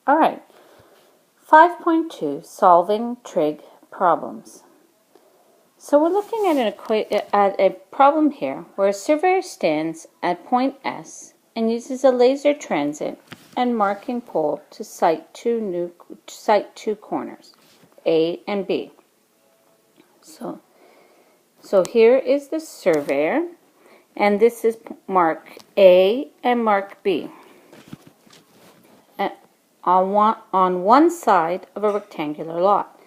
All right, 5.2, solving trig problems. So we're looking at a problem here where a surveyor stands at point S and uses a laser transit and marking pole to sight two corners, A and B. So here is the surveyor, and this is mark A and mark B on one side of a rectangular lot.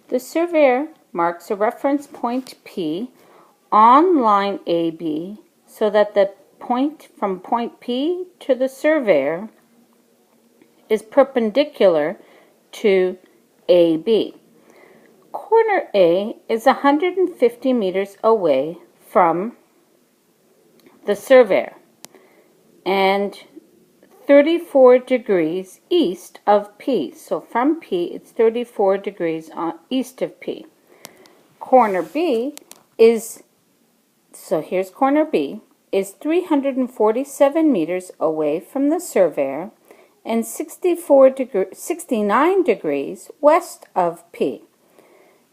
The surveyor marks a reference point P on line AB so that the point from point P to the surveyor is perpendicular to AB. Corner A is 150 meters away from the surveyor and 34 degrees east of P. So from P, it's 34 degrees east of P. Corner B is, so here's corner B, is 347 meters away from the surveyor and 69 degrees west of P.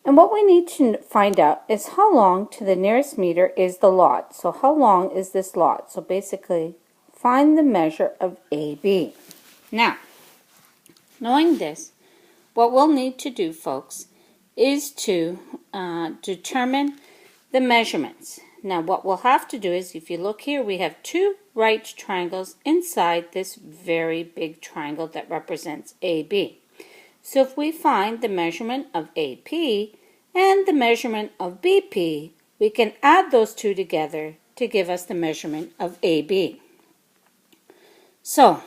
And what we need to find out is how long to the nearest meter is the lot. So how long is this lot? So basically, find the measure of AB. Now, knowing this, what we'll need to do, folks, is to determine the measurements. Now, what we'll have to do is, if you look here, we have two right triangles inside this very big triangle that represents AB. So if we find the measurement of AP and the measurement of BP, we can add those two together to give us the measurement of AB. So,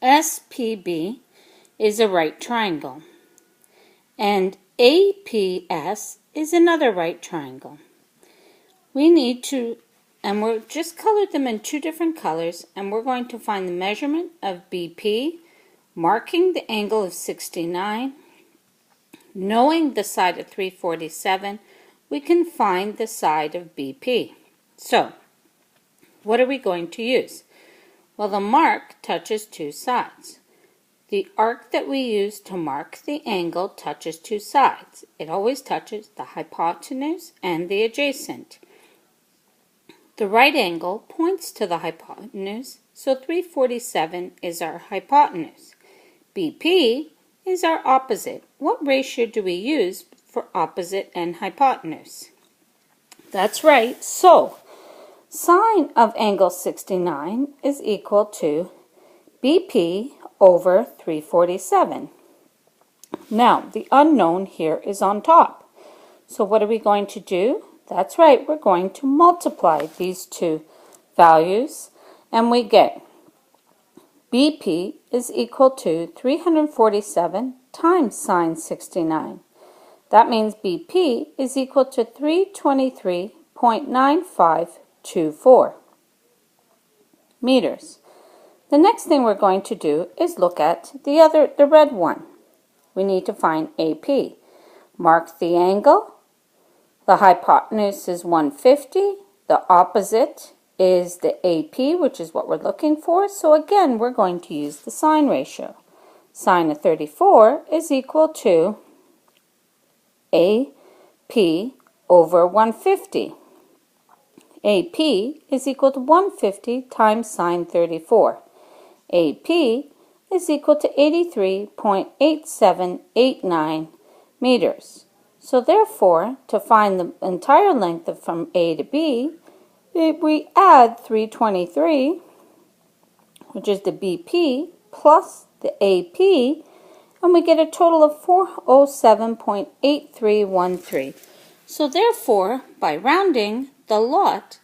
SPB is a right triangle, and APS is another right triangle. We need to, and we're just colored them in two different colors, and we're going to find the measurement of BP, marking the angle of 69. Knowing the side of 347, we can find the side of BP. So, what are we going to use? Well, the mark touches two sides. The arc that we use to mark the angle touches two sides. It always touches the hypotenuse and the adjacent. The right angle points to the hypotenuse, so 347 is our hypotenuse. BP is our opposite. What ratio do we use for opposite and hypotenuse? That's right. So, sine of angle 69 is equal to BP over 347. Now, the unknown here is on top. So what are we going to do? That's right, we're going to multiply these two values, and we get BP is equal to 347 times sine 69. That means BP is equal to 323.9524 meters. The next thing we're going to do is look at the red one. We need to find AP. Mark the angle. The hypotenuse is 150. The opposite is the AP, which is what we're looking for. So again, we're going to use the sine ratio. Sine of 34 is equal to AP over 150. AP is equal to 150 times sine 34. AP is equal to 83.8789 meters. So therefore, to find the entire length from A to B, we add 323, which is the BP, plus the AP, and we get a total of 407.8313. So therefore, by rounding, the lot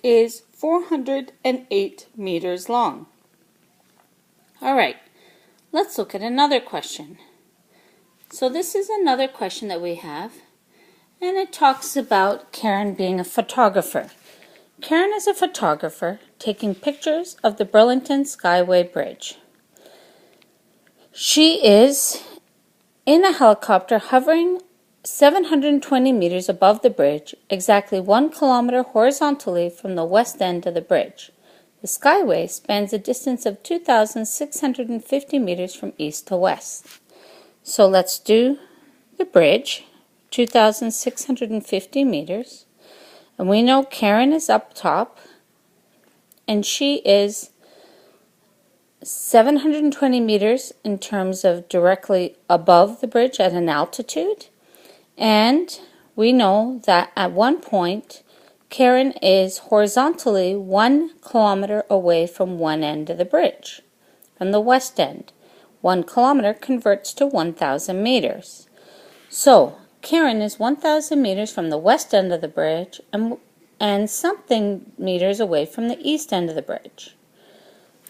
is 408 meters long. All right, let's look at another question. So this is another question that we have, and it talks about Karen being a photographer. Karen is a photographer taking pictures of the Burlington Skyway Bridge. She is in a helicopter hovering 720 meters above the bridge, exactly 1 kilometer horizontally from the west end of the bridge. The skyway spans a distance of 2,650 meters from east to west. So let's do the bridge, 2,650 meters. And we know Karen is up top, and she is 720 meters in terms of directly above the bridge at an altitude. And we know that at one point, Karen is horizontally 1 kilometer away from one end of the bridge, from the west end. 1 kilometer converts to 1,000 meters. So, Karen is 1,000 meters from the west end of the bridge and something meters away from the east end of the bridge.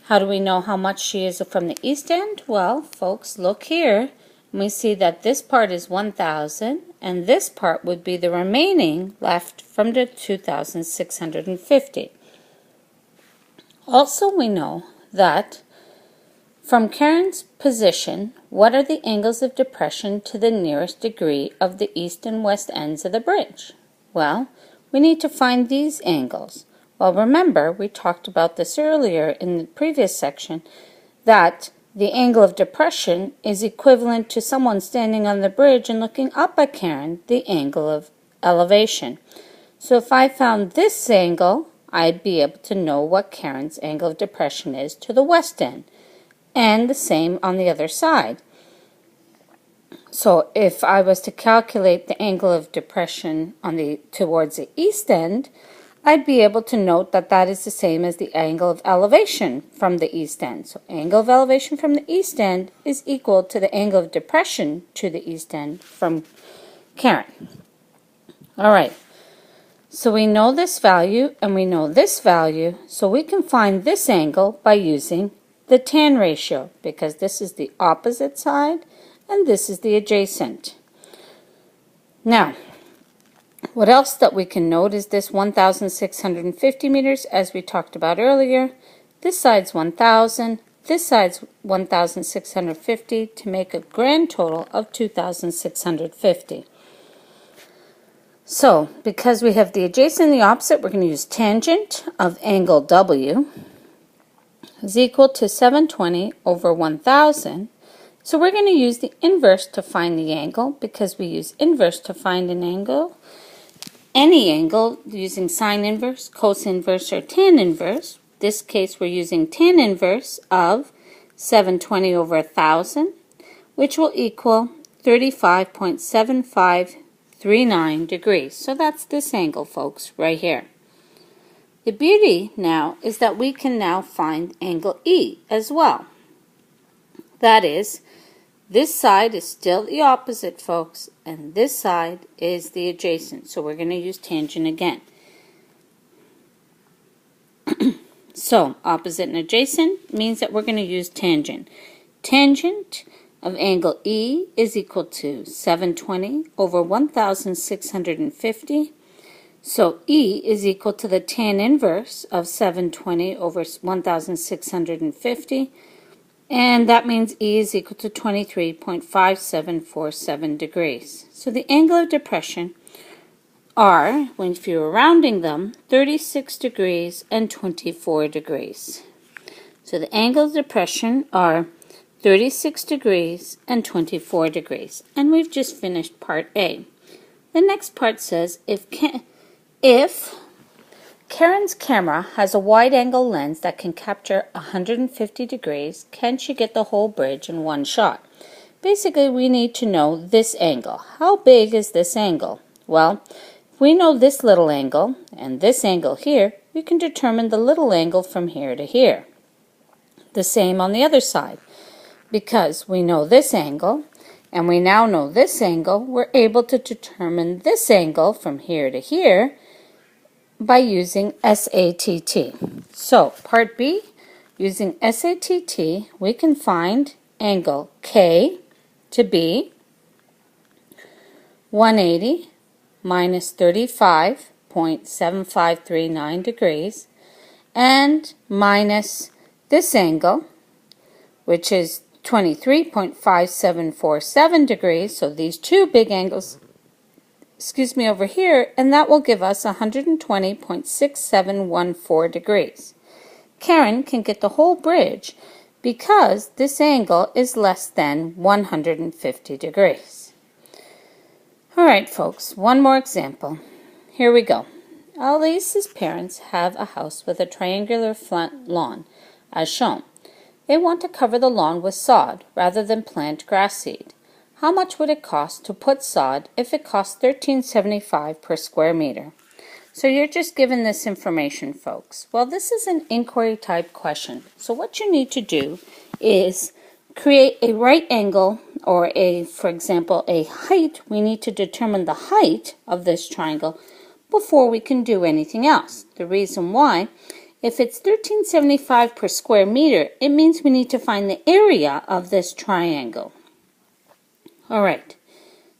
How do we know how much she is from the east end? Well, folks, look here. And we see that this part is 1,000, and this part would be the remaining left from the 2,650. Also, we know that from Karen's position, what are the angles of depression to the nearest degree of the east and west ends of the bridge? Well, we need to find these angles. Well, remember, we talked about this earlier in the previous section, that the angle of depression is equivalent to someone standing on the bridge and looking up at Karen, the angle of elevation. So if I found this angle, I'd be able to know what Karen's angle of depression is to the west end, and the same on the other side. So if I was to calculate the angle of depression towards the east end, I'd be able to note that that is the same as the angle of elevation from the east end. So angle of elevation from the east end is equal to the angle of depression to the east end from Karen. All right, so we know this value and we know this value, so we can find this angle by using the tan ratio, because this is the opposite side and this is the adjacent. Now, what else that we can note is this 1,650 meters, as we talked about earlier. This side's 1,000, this side's 1,650 to make a grand total of 2,650. So, because we have the adjacent and the opposite, we're going to use tangent of angle W is equal to 720 over 1,000. So we're going to use the inverse to find the angle, because we use inverse to find an angle. Any angle using sine inverse, cos inverse, or tan inverse. In this case, we're using tan inverse of 720 over 1,000, which will equal 35.7539 degrees. So that's this angle, folks, right here. The beauty now is that we can now find angle E as well. That is, this side is still the opposite, folks, and this side is the adjacent. So we're going to use tangent again. So opposite and adjacent means that we're going to use tangent. Tangent of angle E is equal to 720 over 1,650. So E is equal to the tan inverse of 720 over 1,650. And that means E is equal to 23.5747 degrees. So the angle of depression are, if you were rounding them, 36 degrees and 24 degrees. So the angle of depression are 36 degrees and 24 degrees. And we've just finished part A. The next part says, if Karen's camera has a wide-angle lens that can capture 150 degrees, can she get the whole bridge in one shot? Basically, we need to know this angle. How big is this angle? Well, if we know this little angle and this angle here, we can determine the little angle from here to here. The same on the other side. Because we know this angle, and we now know this angle, we're able to determine this angle from here to here by using SATT. So, part B, using SATT, we can find angle K to be 180 minus 35.7539 degrees, and minus this angle, which is 23.5747 degrees, so these two big angles, over here, and that will give us 120.6714 degrees. Karen can get the whole bridge because this angle is less than 150 degrees. All right, folks, one more example. Here we go. Elise's parents have a house with a triangular front lawn, as shown. They want to cover the lawn with sod rather than plant grass seed. How much would it cost to put sod if it costs $13.75 per square meter? So you're just given this information, folks. Well, this is an inquiry type question. So what you need to do is create a right angle or for example, a height. We need to determine the height of this triangle before we can do anything else. The reason why, if it's $13.75 per square meter, it means we need to find the area of this triangle. All right,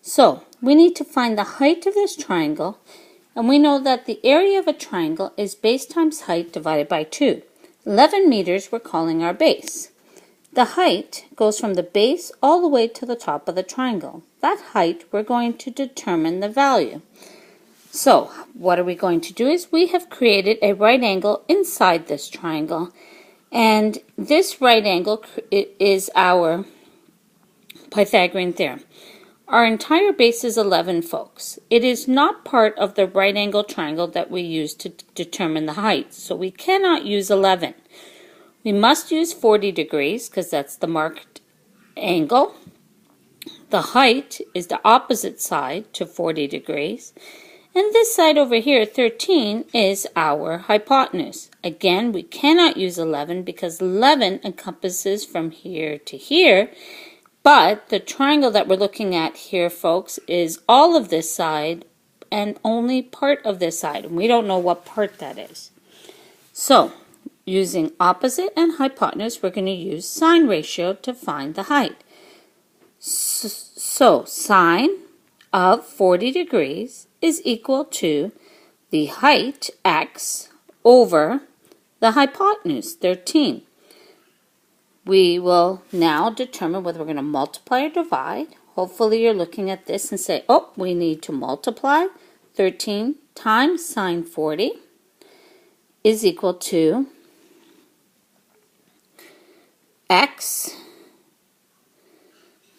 so we need to find the height of this triangle, and we know that the area of a triangle is base times height divided by 2. 11 meters we're calling our base. The height goes from the base all the way to the top of the triangle. That height we're going to determine the value. So what are we going to do is we have created a right angle inside this triangle, and this right angle is our Pythagorean Theorem. Our entire base is 11, folks. It is not part of the right angle triangle that we use to determine the height, so we cannot use 11. We must use 40 degrees because that's the marked angle. The height is the opposite side to 40 degrees. And this side over here, 13, is our hypotenuse. Again, we cannot use 11 because 11 encompasses from here to here. But the triangle that we're looking at here, folks, is all of this side and only part of this side. And we don't know what part that is. So, using opposite and hypotenuse, we're going to use sine ratio to find the height. So sine of 40 degrees is equal to the height, x, over the hypotenuse, 13. We will now determine whether we're going to multiply or divide. Hopefully you're looking at this and say, oh, we need to multiply. 13 times sine 40 is equal to x.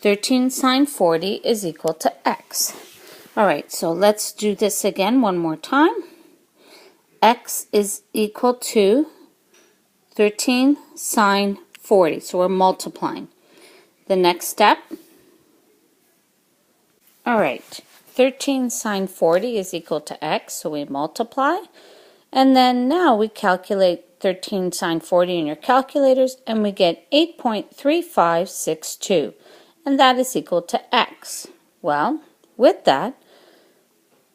13 sine 40 is equal to x. All right, so let's do this again one more time. X is equal to 13 sine 40. So we're multiplying. The next step. All right, 13 sine 40 is equal to x, so we multiply. And then now we calculate 13 sine 40 in your calculators, and we get 8.3562. And that is equal to x. Well, with that,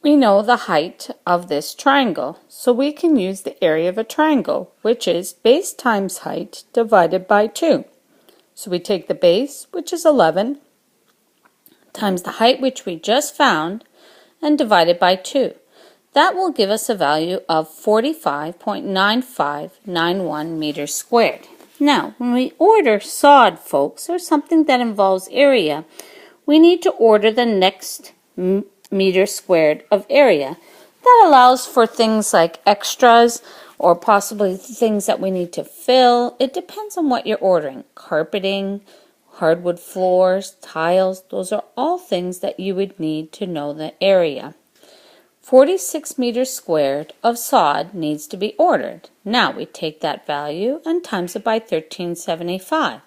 we know the height of this triangle, so we can use the area of a triangle, which is base times height divided by 2. So we take the base, which is 11, times the height, which we just found, and divide it by 2. That will give us a value of 45.9591 meters squared. Now, when we order sod, folks, or something that involves area, we need to order the next meter squared of area. That allows for things like extras or possibly things that we need to fill. It depends on what you're ordering. Carpeting, hardwood floors, tiles, those are all things that you would need to know the area. 46 meters squared of sod needs to be ordered. Now we take that value and times it by 1375.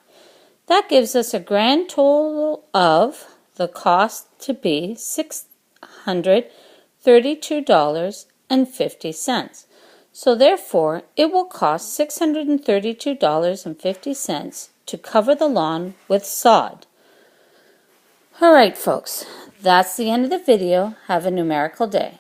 That gives us a grand total of the cost to be $632.50. So therefore, it will cost $632.50 to cover the lawn with sod. All right, folks, that's the end of the video. Have a numerical day.